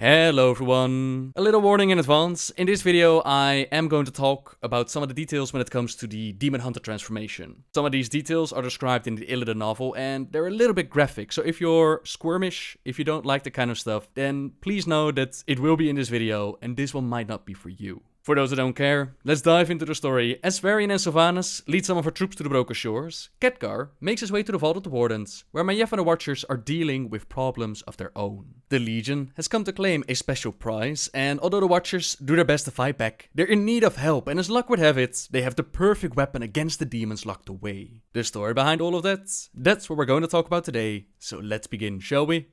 Hello everyone! A little warning in advance. In this video I am going to talk about some of the details when it comes to the Demon Hunter transformation. Some of these details are described in the Illidan novel and they're a little bit graphic, so if you're squirmish, if you don't like the kind of stuff, then please know that it will be in this video and this one might not be for you. For those who don't care, let's dive into the story. As Varian and Sylvanas lead some of her troops to the Broken Shores, Khadgar makes his way to the Vault of the Wardens, where Maiev and the Watchers are dealing with problems of their own. The Legion has come to claim a special prize, and although the Watchers do their best to fight back, they're in need of help, and as luck would have it, they have the perfect weapon against the demons locked away. The story behind all of that's what we're going to talk about today, so let's begin, shall we?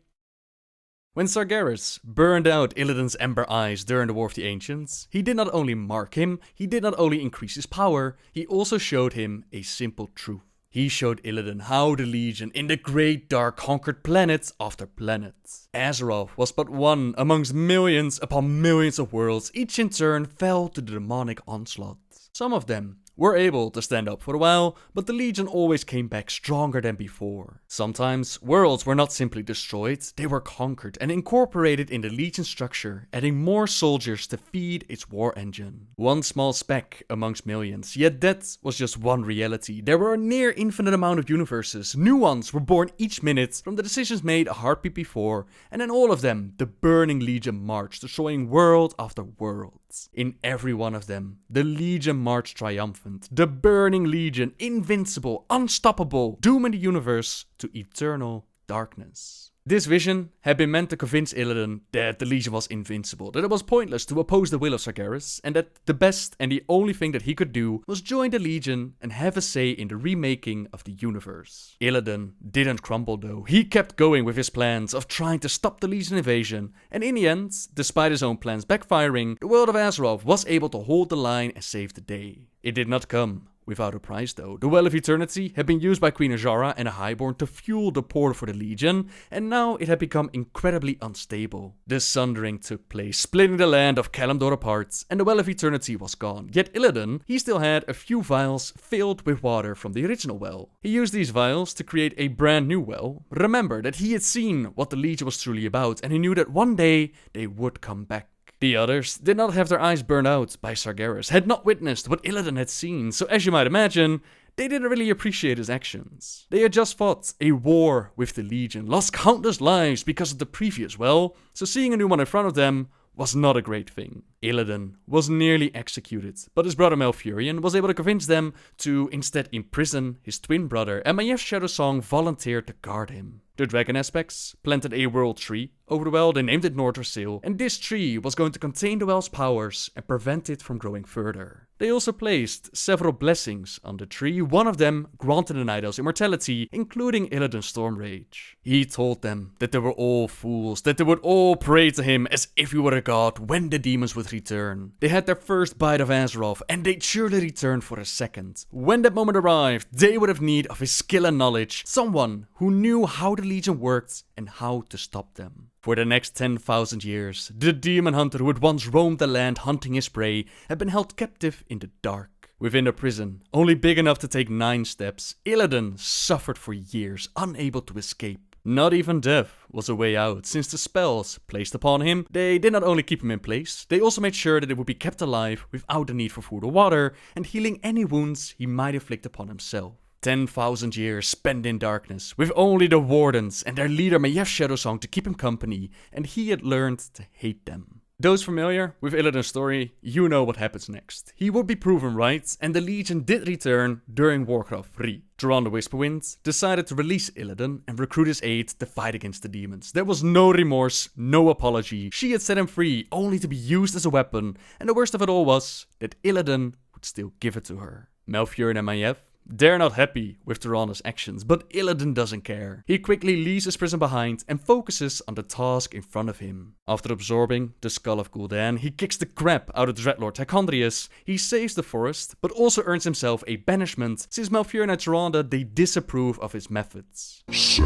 When Sargeras burned out Illidan's Ember Eyes during the War of the Ancients, he did not only mark him, he did not only increase his power, he also showed him a simple truth. He showed Illidan how the Legion in the Great Dark conquered planet after planet. Azeroth was but one amongst millions upon millions of worlds, each in turn fell to the demonic onslaught. Some of them were able to stand up for a while, but the Legion always came back stronger than before. Sometimes, worlds were not simply destroyed, they were conquered and incorporated in the Legion structure, adding more soldiers to feed its war engine. One small speck amongst millions, yet that was just one reality. There were a near infinite amount of universes, new ones were born each minute from the decisions made a heartbeat before, and in all of them, the Burning Legion marched, destroying world after world. In every one of them, the Legion marched triumphant, the Burning Legion, invincible, unstoppable, dooming the universe to eternal darkness. This vision had been meant to convince Illidan that the Legion was invincible, that it was pointless to oppose the will of Sargeras, and that the best and the only thing that he could do was join the Legion and have a say in the remaking of the universe. Illidan didn't crumble though, he kept going with his plans of trying to stop the Legion invasion, and in the end, despite his own plans backfiring, the world of Azeroth was able to hold the line and save the day. It did not come without a price though. The Well of Eternity had been used by Queen Azshara and the Highborn to fuel the portal for the Legion, and now it had become incredibly unstable. The Sundering took place, splitting the land of Kalimdor apart, and the Well of Eternity was gone. Yet Illidan, he still had a few vials filled with water from the original well. He used these vials to create a brand new well. Remember that he had seen what the Legion was truly about, and he knew that one day they would come back. The others did not have their eyes burned out by Sargeras, had not witnessed what Illidan had seen, so as you might imagine, they didn't really appreciate his actions. They had just fought a war with the Legion, lost countless lives because of the previous well, so seeing a new one in front of them was not a great thing. Illidan was nearly executed, but his brother Malfurion was able to convince them to instead imprison his twin brother, and Maiev's Shadowsong volunteered to guard him. The Dragon Aspects planted a world tree over the well, they named it Nordrassil, and this tree was going to contain the well's powers and prevent it from growing further. They also placed several blessings on the tree, one of them granted the Night Elves immortality, including Illidan's Stormrage. He told them that they were all fools, that they would all pray to him as if he were a god when the demons would return. They had their first bite of Azeroth, and they'd surely return for a second. When that moment arrived, they would have need of his skill and knowledge, someone who knew how the Legion worked and how to stop them. For the next 10,000 years, the demon hunter who had once roamed the land hunting his prey had been held captive in the dark. Within a prison, only big enough to take 9 steps, Illidan suffered for years, unable to escape. Not even death was a way out, since the spells placed upon him, they did not only keep him in place, they also made sure that he would be kept alive without the need for food or water, and healing any wounds he might inflict upon himself. 10,000 years spent in darkness, with only the Wardens and their leader Maiev's Shadowsong to keep him company, and he had learned to hate them. Those familiar with Illidan's story, you know what happens next. He would be proven right, and the Legion did return during Warcraft 3. Thrawn the Whisperwind decided to release Illidan and recruit his aid to fight against the demons. There was no remorse, no apology. She had set him free, only to be used as a weapon, and the worst of it all was that Illidan would still give it to her. Malfurion and Maiev, they're not happy with Thrawn's actions, but Illidan doesn't care. He quickly leaves his prison behind and focuses on the task in front of him. After absorbing the skull of Kil'jaeden, he kicks the crap out of Dreadlord Tychondrius. He saves the forest, but also earns himself a banishment, since Malfurion and Tyrande, they disapprove of his methods. So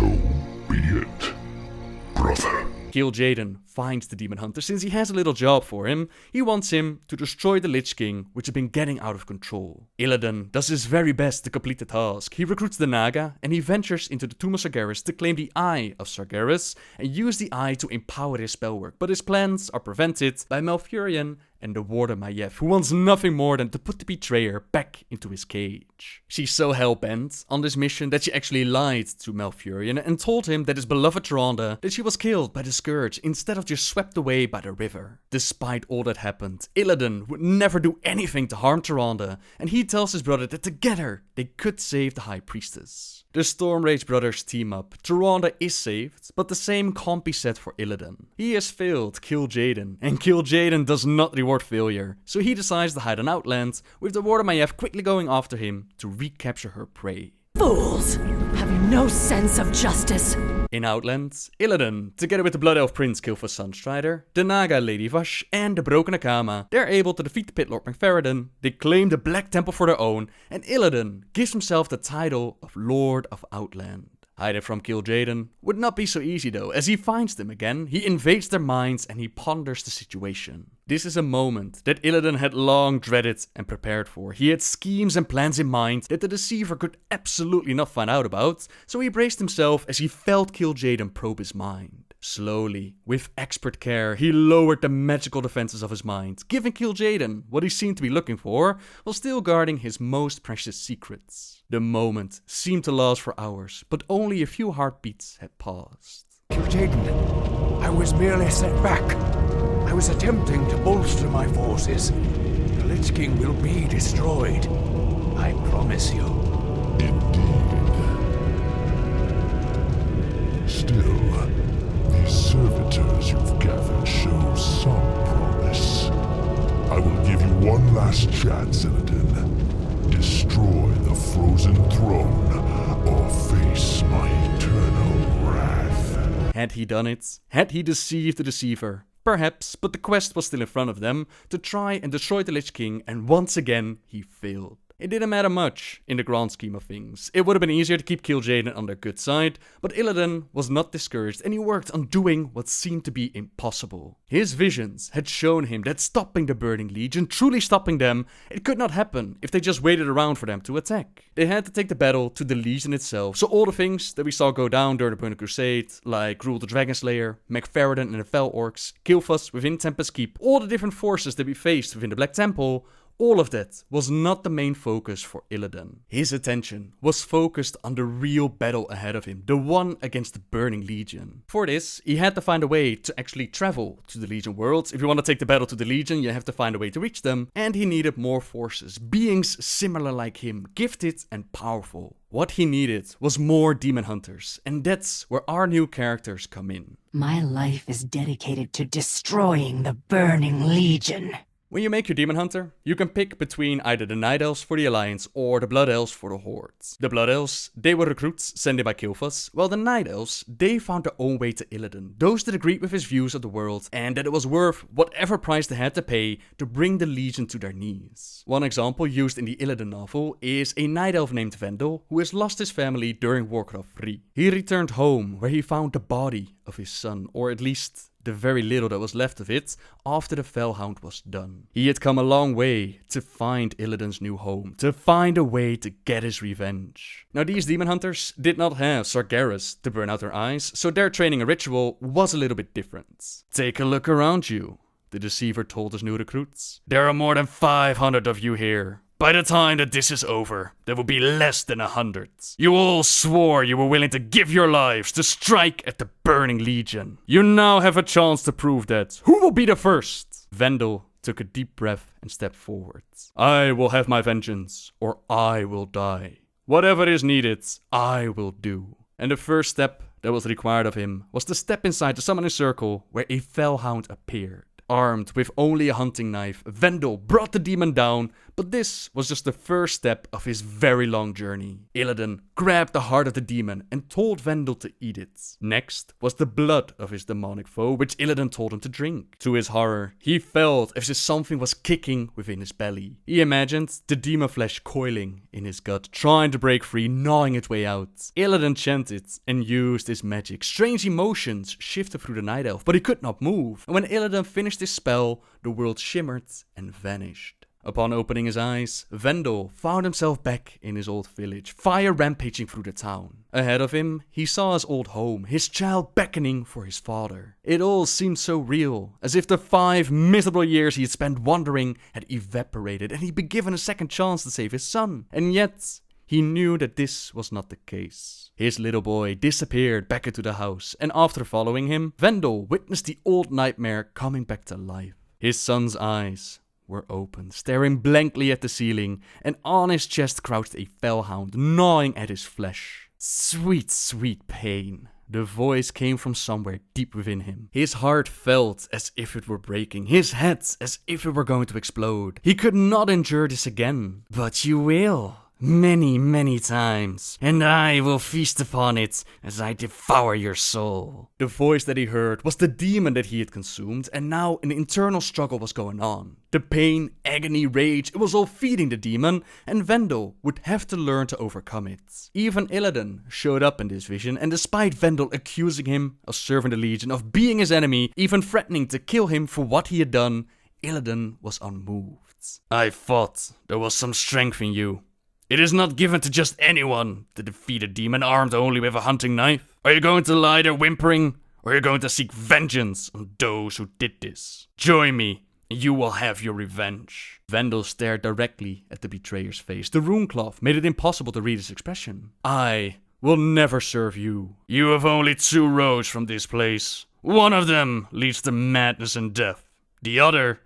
be it, brother. Kil'jaeden finds the Demon Hunter, since he has a little job for him. He wants him to destroy the Lich King, which had been getting out of control. Illidan does his very best to complete the task. He recruits the Naga, and he ventures into the Tomb of Sargeras to claim the Eye of Sargeras, and use the Eye to empower his spellwork. But his plans are prevented by Malfurion and the Warden Maiev, who wants nothing more than to put the betrayer back into his cage. She's so hell-bent on this mission that she actually lied to Malfurion and told him that his beloved Tyrande, that she was killed by the Scourge instead of just swept away by the river. Despite all that happened, Illidan would never do anything to harm Tyrande, and he tells his brother that together they could save the High Priestess. The Stormrage brothers team up. Tyrande is saved, but the same can't be said for Illidan. He has failed Kil'jaeden, and Kil'jaeden does not reward failure, so he decides to hide on Outland, with the Warden Maiev quickly going after him to recapture her prey. Fools! Have you no sense of justice? In Outland, Illidan, together with the Blood Elf Prince Kil'jaeden Sunstrider, the Naga Lady Vash, and the Broken Akama, they're able to defeat the Pit Lord McFerrin, they claim the Black Temple for their own, and Illidan gives himself the title of Lord of Outland. Hiding from Kil'jaeden would not be so easy though, as he finds them again, he invades their minds and he ponders the situation. This is a moment that Illidan had long dreaded and prepared for. He had schemes and plans in mind that the Deceiver could absolutely not find out about, so he braced himself as he felt Kil'jaeden probe his mind. Slowly, with expert care, he lowered the magical defenses of his mind, giving Kil'jaeden what he seemed to be looking for, while still guarding his most precious secrets. The moment seemed to last for hours, but only a few heartbeats had passed. Kil'jaeden, I was merely set back. I was attempting to bolster my forces. The Lich King will be destroyed. I promise you. Indeed. Still, these servitors you've gathered show some promise. I will give you one last chance, Illidan. Destroy the frozen throne, or face my eternal wrath. Had he done it? Had he deceived the Deceiver? Perhaps, but the quest was still in front of them, to try and destroy the Lich King, and once again he failed. It didn't matter much in the grand scheme of things. It would have been easier to keep Kil'jaeden on their good side, but Illidan was not discouraged and he worked on doing what seemed to be impossible. His visions had shown him that stopping the Burning Legion, truly stopping them, it could not happen if they just waited around for them to attack. They had to take the battle to the Legion itself, so all the things that we saw go down during the Burning Crusade, like Gruul the Dragonslayer, McFerrin and the Fel Orcs, Kil'jaeden within Tempest Keep, all the different forces that we faced within the Black Temple, all of that was not the main focus for Illidan. His attention was focused on the real battle ahead of him, the one against the Burning Legion. For this, he had to find a way to actually travel to the Legion worlds. If you want to take the battle to the Legion, you have to find a way to reach them. And he needed more forces, beings similar like him, gifted and powerful. What he needed was more demon hunters, and that's where our new characters come in. My life is dedicated to destroying the Burning Legion. When you make your Demon Hunter, you can pick between either the Night Elves for the Alliance or the Blood Elves for the Hordes. The Blood Elves, they were recruits sent in by Kil'jaeden, while the Night Elves, they found their own way to Illidan, those that agreed with his views of the world and that it was worth whatever price they had to pay to bring the Legion to their knees. One example used in the Illidan novel is a Night Elf named Vendel who has lost his family during Warcraft 3. He returned home where he found the body of his son, or at least the very little that was left of it, after the Felhound was done. He had come a long way to find Illidan's new home, to find a way to get his revenge. Now these demon hunters did not have Sargeras to burn out their eyes, so their training and ritual was a little bit different. Take a look around you, the Deceiver told his new recruits. There are more than 500 of you here. By the time that this is over, there will be less than 100. You all swore you were willing to give your lives to strike at the Burning Legion. You now have a chance to prove that. Who will be the first? Vendel took a deep breath and stepped forward. I will have my vengeance, or I will die. Whatever is needed, I will do. And the first step that was required of him was to step inside the summoning circle where a Felhound appeared. Armed with only a hunting knife, Vendel brought the demon down, but this was just the first step of his very long journey. Illidan grabbed the heart of the demon and told Vendel to eat it. Next was the blood of his demonic foe, which Illidan told him to drink. To his horror, he felt as if something was kicking within his belly. He imagined the demon flesh coiling in his gut, trying to break free, gnawing its way out. Illidan chanted and used his magic. Strange emotions shifted through the night elf, but he could not move. And when Illidan finished his spell, the world shimmered and vanished. Upon opening his eyes, Vendel found himself back in his old village, fire rampaging through the town. Ahead of him, he saw his old home, his child beckoning for his father. It all seemed so real, as if the 5 miserable years he had spent wandering had evaporated and he'd been given a second chance to save his son. And yet, he knew that this was not the case. His little boy disappeared back into the house, and after following him, Vendel witnessed the old nightmare coming back to life. His son's eyes were open, staring blankly at the ceiling, and on his chest crouched a fellhound, gnawing at his flesh. Sweet, sweet pain. The voice came from somewhere deep within him. His heart felt as if it were breaking, his head as if it were going to explode. He could not endure this again. But you will. Many, many times, and I will feast upon it as I devour your soul. The voice that he heard was the demon that he had consumed, and now an internal struggle was going on. The pain, agony, rage, it was all feeding the demon, and Vendel would have to learn to overcome it. Even Illidan showed up in this vision, and despite Vendel accusing him of serving the Legion, of being his enemy, even threatening to kill him for what he had done, Illidan was unmoved. I thought there was some strength in you. It is not given to just anyone to defeat a demon armed only with a hunting knife. Are you going to lie there whimpering, or are you going to seek vengeance on those who did this? Join me, and you will have your revenge. Vendel stared directly at the betrayer's face. The rune cloth made it impossible to read his expression. I will never serve you. You have only 2 roads from this place. One of them leads to madness and death. The other,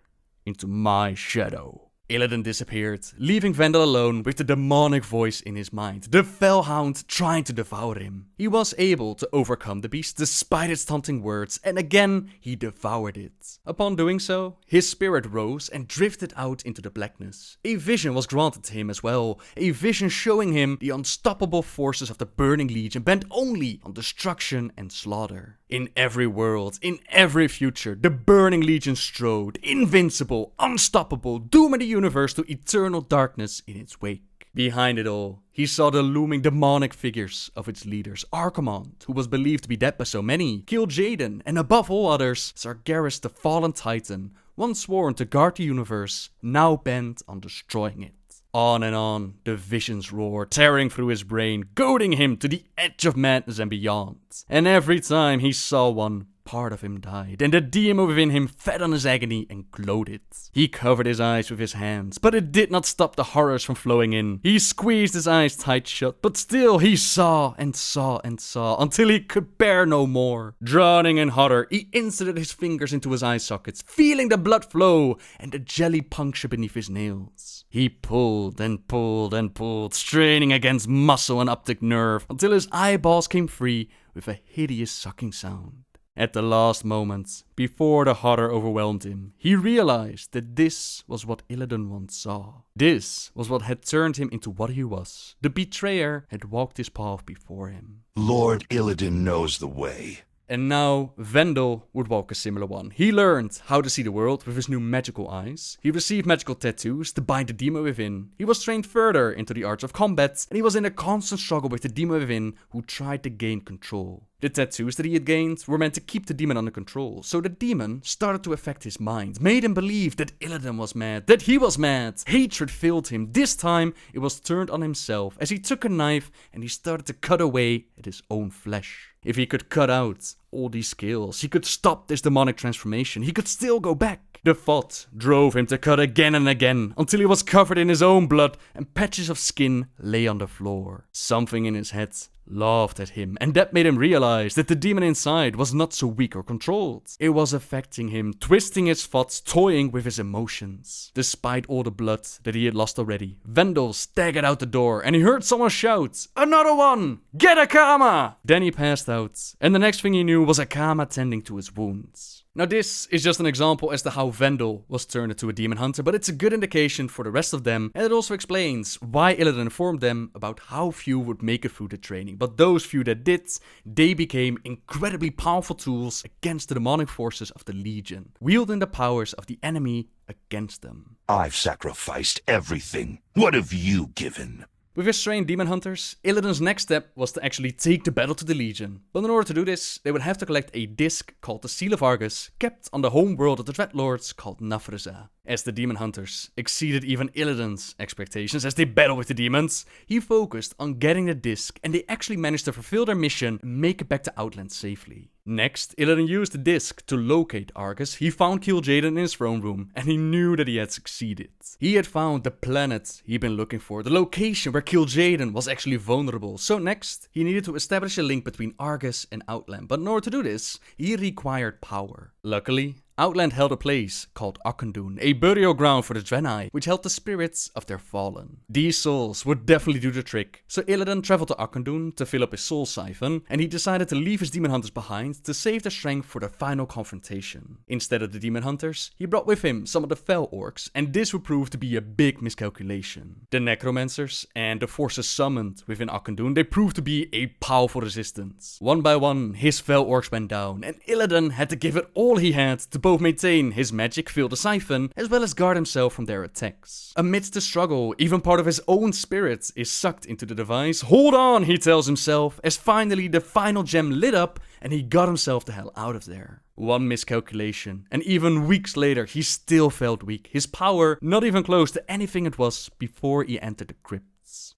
into my shadow. Illidan disappeared, leaving Vendel alone with the demonic voice in his mind, the fellhound trying to devour him. He was able to overcome the beast despite its taunting words, and again he devoured it. Upon doing so, his spirit rose and drifted out into the blackness. A vision was granted to him as well, a vision showing him the unstoppable forces of the Burning Legion bent only on destruction and slaughter. In every world, in every future, the Burning Legion strode, invincible, unstoppable, dooming the universe to eternal darkness in its wake. Behind it all, he saw the looming demonic figures of its leaders, Archimonde, who was believed to be dead by so many, Kil'jaeden, and above all others, Sargeras the fallen titan, once sworn to guard the universe, now bent on destroying it. On and on, the visions roared, tearing through his brain, goading him to the edge of madness and beyond. And every time he saw one, part of him died, and the demon within him fed on his agony and gloated. He covered his eyes with his hands, but it did not stop the horrors from flowing in. He squeezed his eyes tight shut, but still he saw and saw and saw, until he could bear no more. Drowning in horror, he inserted his fingers into his eye sockets, feeling the blood flow and the jelly puncture beneath his nails. He pulled and pulled and pulled, straining against muscle and optic nerve, until his eyeballs came free with a hideous sucking sound. At the last moment, before the horror overwhelmed him, he realized that this was what Illidan once saw. This was what had turned him into what he was. The betrayer had walked his path before him. Lord Illidan knows the way. And now, Vendel would walk a similar one. He learned how to see the world with his new magical eyes. He received magical tattoos to bind the demon within. He was trained further into the arts of combat, and he was in a constant struggle with the demon within who tried to gain control. The tattoos that he had gained were meant to keep the demon under control, so the demon started to affect his mind, made him believe that Illidan was mad, that he was mad. Hatred filled him. This time, it was turned on himself as he took a knife and he started to cut away at his own flesh. If he could cut out all these skills, he could stop this demonic transformation, he could still go back. The thought drove him to cut again and again, until he was covered in his own blood and patches of skin lay on the floor. Something in his head laughed at him, and that made him realize that the demon inside was not so weak or controlled. It was affecting him, twisting his thoughts, toying with his emotions. Despite all the blood that he had lost already, Vendel staggered out the door, and he heard someone shout, "Another one! Get a Kama!" Then he passed out, and the next thing he knew was a Kama tending to his wounds. Now this is just an example as to how Vendel was turned into a demon hunter, but it's a good indication for the rest of them, and it also explains why Illidan informed them about how few would make it through the training, but those few that did, they became incredibly powerful tools against the demonic forces of the Legion, wielding the powers of the enemy against them. I've sacrificed everything. What have you given? With his trained demon hunters, Illidan's next step was to actually take the battle to the Legion. But in order to do this, they would have to collect a disc called the Seal of Argus, kept on the home world of the Dreadlords called Nafreza. As the demon hunters exceeded even Illidan's expectations as they battled with the demons, he focused on getting the disc, and they actually managed to fulfill their mission and make it back to Outland safely. Next, Illidan used the disc to locate Argus. He found Kil'jaeden in his throne room, and he knew that he had succeeded. He had found the planet he'd been looking for, the location where Kil'jaeden was actually vulnerable. So next, he needed to establish a link between Argus and Outland, but in order to do this, he required power. Luckily, Outland held a place called Auchindoun, a burial ground for the Draenei, which held the spirits of their fallen. These souls would definitely do the trick, so Illidan traveled to Auchindoun to fill up his soul siphon, and he decided to leave his demon hunters behind to save their strength for the final confrontation. Instead of the demon hunters, he brought with him some of the fell orcs, and this would prove to be a big miscalculation. The necromancers and the forces summoned within Auchindoun, they proved to be a powerful resistance. One by one, his fell orcs went down, and Illidan had to give it all he had to both maintain his magic, fill the siphon, as well as guard himself from their attacks. Amidst the struggle, even part of his own spirit is sucked into the device. Hold on, he tells himself, as finally the final gem lit up and he got himself the hell out of there. One miscalculation, and even weeks later he still felt weak, his power not even close to anything it was before he entered the crypt.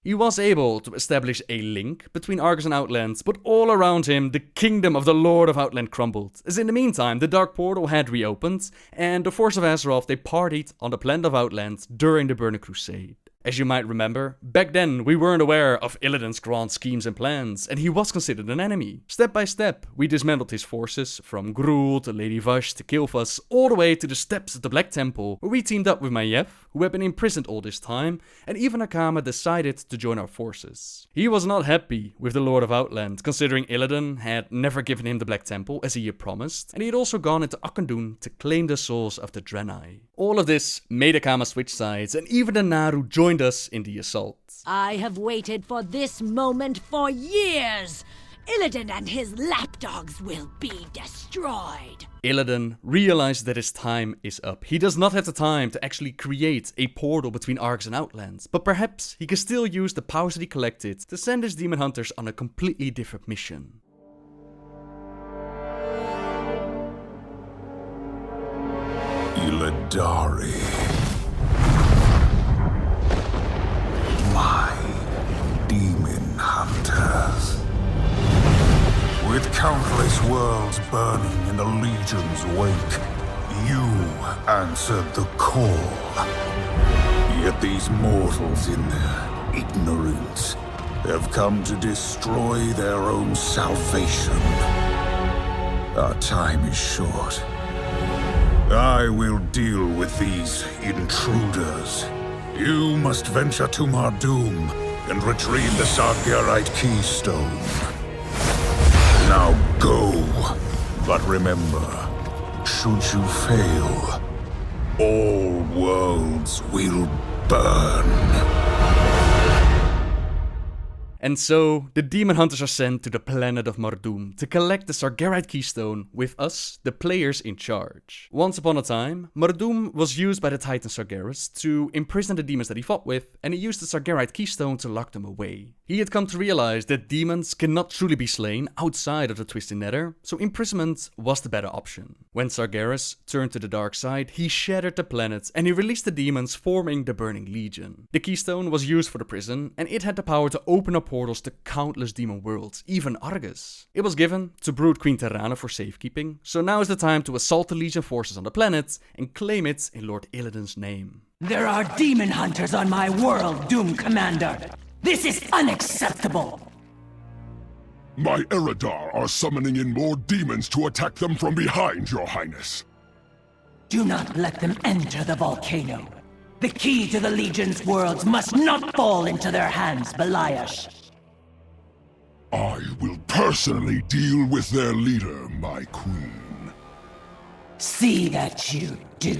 He was able to establish a link between Argus and Outland, but all around him, the kingdom of the Lord of Outland crumbled. As in the meantime, the Dark Portal had reopened, and the Force of Azeroth, they partied on the planet of Outland during the Burning Crusade. As you might remember, back then we weren't aware of Illidan's grand schemes and plans, and he was considered an enemy. Step by step, we dismantled his forces, from Gruul to Lady Vash to Kil'jaeden, all the way to the steps of the Black Temple, where we teamed up with Maiev, who had been imprisoned all this time, and even Akama decided to join our forces. He was not happy with the Lord of Outland, considering Illidan had never given him the Black Temple as he had promised, and he had also gone into Auchindoun to claim the souls of the Draenei. All of this made Akama switch sides, and even the Naru joined us in the assault. I have waited for this moment for years! Illidan and his lapdogs will be destroyed! Illidan realized that his time is up. He does not have the time to actually create a portal between Argus and Outlands, but perhaps he can still use the powers that he collected to send his demon hunters on a completely different mission. Illidari. My demon hunters. With countless worlds burning in the Legion's wake, you answered the call. Yet these mortals in their ignorance have come to destroy their own salvation. Our time is short. I will deal with these intruders. You must venture to Mardoom and retrieve the Sargerite keystone. Now go, but remember, should you fail, all worlds will burn. And so, the demon hunters are sent to the planet of Mardoom to collect the Sargerite keystone, with us, the players, in charge. Once upon a time, Mardoom was used by the Titan Sargeras to imprison the demons that he fought with, and he used the Sargerite keystone to lock them away. He had come to realize that demons cannot truly be slain outside of the Twisted Nether, so imprisonment was the better option. When Sargeras turned to the dark side, he shattered the planet and he released the demons, forming the Burning Legion. The keystone was used for the prison, and it had the power to open up portals to countless demon worlds, even Argus. It was given to Brood Queen Terrana for safekeeping, so now is the time to assault the Legion forces on the planet and claim it in Lord Illidan's name. There are demon hunters on my world, Doom Commander! This is unacceptable! My Eridar are summoning in more demons to attack them from behind, Your Highness. Do not let them enter the volcano. The key to the Legion's worlds must not fall into their hands, Beliash. I will personally deal with their leader, my queen. See that you do.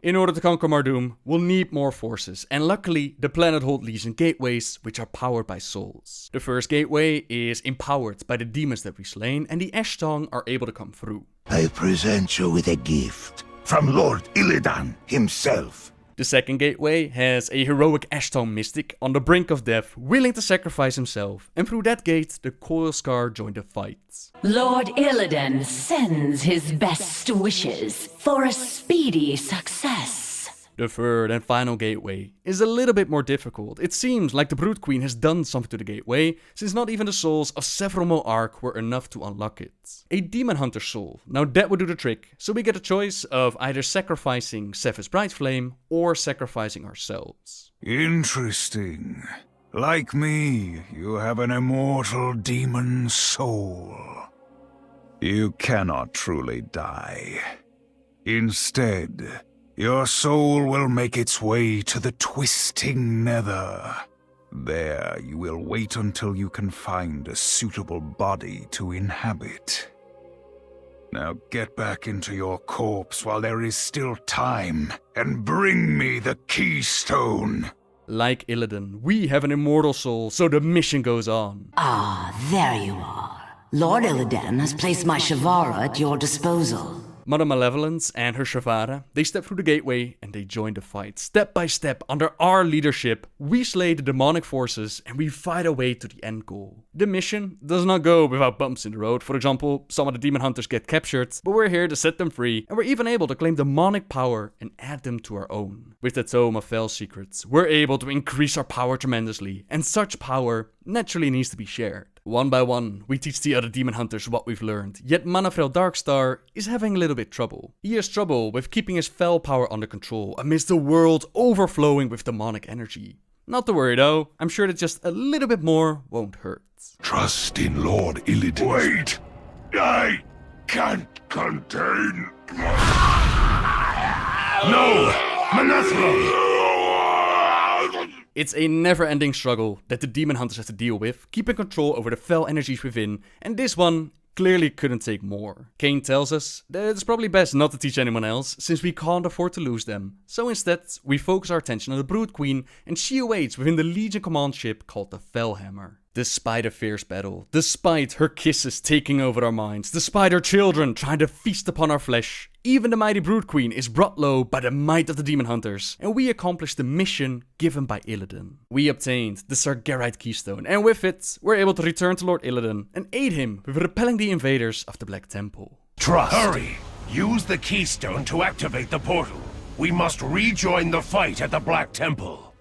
In order to conquer Mardoom, we'll need more forces, and luckily the planet holds Legion gateways, which are powered by souls. The first gateway is empowered by the demons that we've slain, and the Ashtong are able to come through. I present you with a gift from Lord Illidan himself. The second gateway has a heroic Ashtong mystic on the brink of death, willing to sacrifice himself, and through that gate, the Coilscar join the fight. Lord Illidan sends his best wishes for a speedy success. The third and final gateway is a little bit more difficult. It seems like the Brood Queen has done something to the gateway, since not even the souls of several Moarch were enough to unlock it. A Demon Hunter soul. Now that would do the trick, so we get a choice of either sacrificing Seph's Brightflame or sacrificing ourselves. Interesting. Like me, you have an immortal demon soul. You cannot truly die. Instead, your soul will make its way to the twisting nether. There, you will wait until you can find a suitable body to inhabit. Now get back into your corpse while there is still time, and bring me the keystone. Like Illidan, we have an immortal soul, so the mission goes on. Ah, there you are. Lord Illidan has placed my Shavara at your disposal. Mother Malevolence and her Shavara, they step through the gateway and they join the fight. Step by step, under our leadership, we slay the demonic forces and we fight our way to the end goal. The mission does not go without bumps in the road. For example, some of the demon hunters get captured, but we're here to set them free, and we're even able to claim demonic power and add them to our own. With the Tome of Fel Secrets, we're able to increase our power tremendously, and such power naturally needs to be shared. One by one, we teach the other demon hunters what we've learned, yet Manafrel Darkstar is having a little bit trouble. He has trouble with keeping his fel power under control amidst the world overflowing with demonic energy. Not to worry though, I'm sure that just a little bit more won't hurt. Trust in Lord Illidan. Wait! I can't contain... No! Manasra! It's a never-ending struggle that the demon hunters have to deal with, keeping control over the fel energies within, and this one clearly couldn't take more. Kane tells us that it's probably best not to teach anyone else, since we can't afford to lose them. So instead, we focus our attention on the Brood Queen, and she awaits within the Legion command ship called the Felhammer. Despite a fierce battle, despite her kisses taking over our minds, despite her children trying to feast upon our flesh, even the mighty Brood Queen is brought low by the might of the demon hunters, and we accomplish the mission given by Illidan. We obtained the Sargerite Keystone, and with it, we're able to return to Lord Illidan and aid him with repelling the invaders of the Black Temple. Trust! Hurry! Use the keystone to activate the portal. We must rejoin the fight at the Black Temple.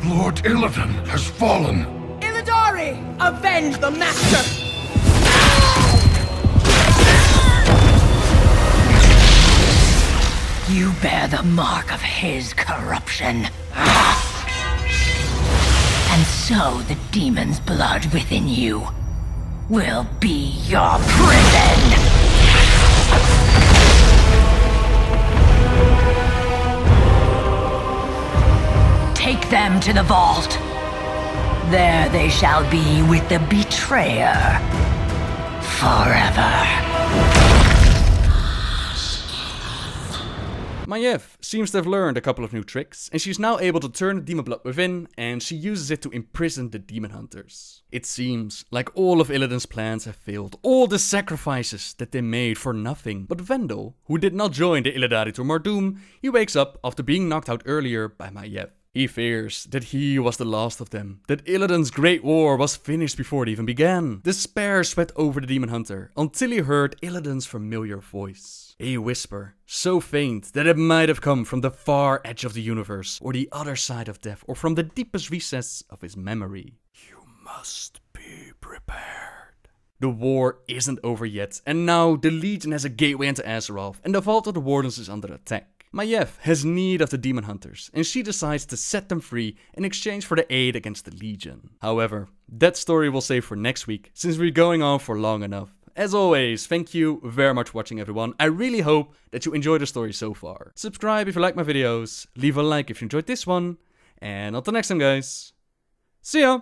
Lord Illidan has fallen. Illidari! Avenge the master! You bear the mark of his corruption. And so the demon's blood within you will be your prison! Take them to the vault. There they shall be with the betrayer. Forever. Maiev seems to have learned a couple of new tricks, and she's now able to turn the demon blood within, and she uses it to imprison the demon hunters. It seems like all of Illidan's plans have failed, all the sacrifices that they made for nothing. But Vendel, who did not join the Illidari to Mardoom, he wakes up after being knocked out earlier by Maiev. He fears that he was the last of them, that Illidan's great war was finished before it even began. Despair swept over the demon hunter until he heard Illidan's familiar voice. A whisper, so faint that it might have come from the far edge of the universe, or the other side of death, or from the deepest recess of his memory. You must be prepared. The war isn't over yet, and now the Legion has a gateway into Azeroth, and the Vault of the Wardens is under attack. Maiev has need of the demon hunters, and she decides to set them free in exchange for the aid against the Legion. However, that story we'll save for next week, since we're going on for long enough. as always, thank you very much for watching, everyone. I really hope that you enjoyed the story so far. Subscribe if you like my videos, leave a like if you enjoyed this one, and until next time, guys, see ya!